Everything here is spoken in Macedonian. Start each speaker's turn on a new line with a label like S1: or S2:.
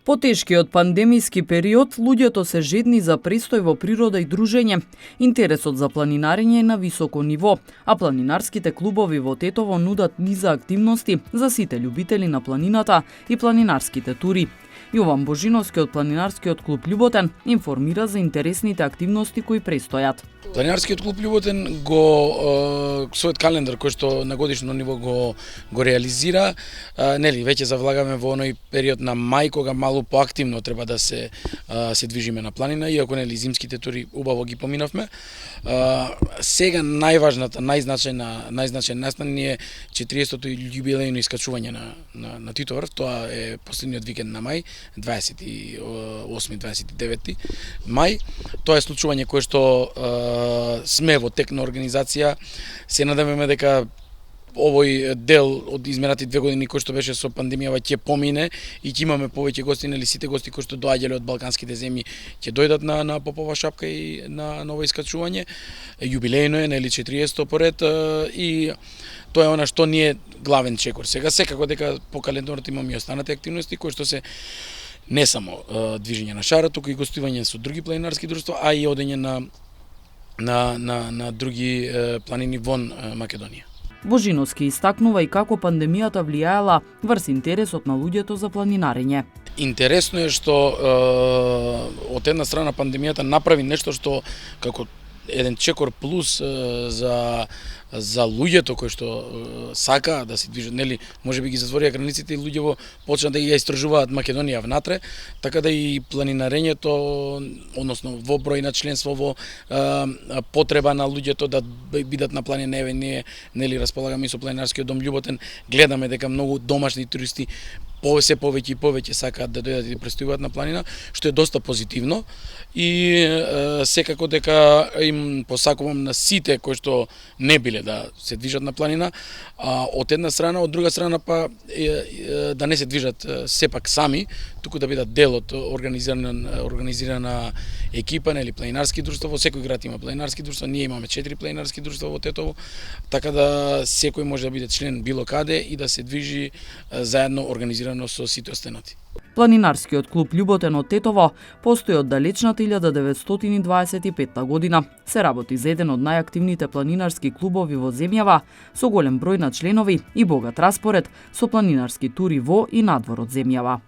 S1: По тешкиот пандемиски период, луѓето се жедни за престој во природа и дружење. Интересот за планинарење е на високо ниво, а планинарските клубови во Тетово нудат низа активности за сите љубители на планината и планинарските тури. Јован Божиновски од планинарскиот клуб Љуботен информира за интересните активности кои престојат.
S2: Планинарскиот клуб Љуботен го својот календар кој што на годишно ниво го реализира, веќе завлагаме во оној период на мај кога малку поактивно треба да се движиме на планина, иако зимските тури убаво ги поминавме. Сега најзначајен настан е 40-то јубилејно искачување на Титоврв. Тоа е последниот викенд на мај, 28-29 мај. Тоа е случување кое што сме во тек на организација. Се надеваме дека овој дел од изминати 2 години кој што беше со пандемијава ќе помине и ќе имаме повеќе гости, сите гости кои што доаѓале од балканските земји ќе дојдат на Попова шапка и на ново искачување. Јубилејно е, 40 поред, и тоа е она што ни е главен чекор. Сега секако дека по календарот имаме и останати активности кои што се не само движење на шара, туку и гостување со други планинарски друштва, а и одење на други планини вон Македонија.
S1: Божиновски истакнува и како пандемијата влијаела врз интересот на луѓето за планинарење.
S2: Интересно е што од една страна пандемијата направи нешто што како еден чекор плюс за луѓето кои што сакаат да се движат, можеби ги затворија границите и луѓето почна да ја истражуваат Македонија внатре, така да и планинарењето, односно во број на членство, во потреба на луѓето да бидат на планина. Еве ние располагаме и со планинарскиот дом Љуботен, гледаме дека многу домашни туристи се повеќе и повеќе сакаат да дојдат и да престојуваат на планина, што е доста позитивно, и секако дека им посакувам на сите кои што не биле да се движат на планина, од една страна, од друга страна па да не се движат сепак сами, туку да бидат дел од организирана екипа, планинарски друштва. Во секој град има планинарски друштва, ние имаме 4 планинарски друштва во Тетово, така да секој може да биде член било каде и да се движи заедно организирано со сите останати.
S1: Планинарскиот клуб Љуботен од Тетово постои од далечната 1925 година. Се работи за еден од најактивните планинарски клубови во земјава, со голем број на членови и богат распоред со планинарски тури во и надвор од земјава.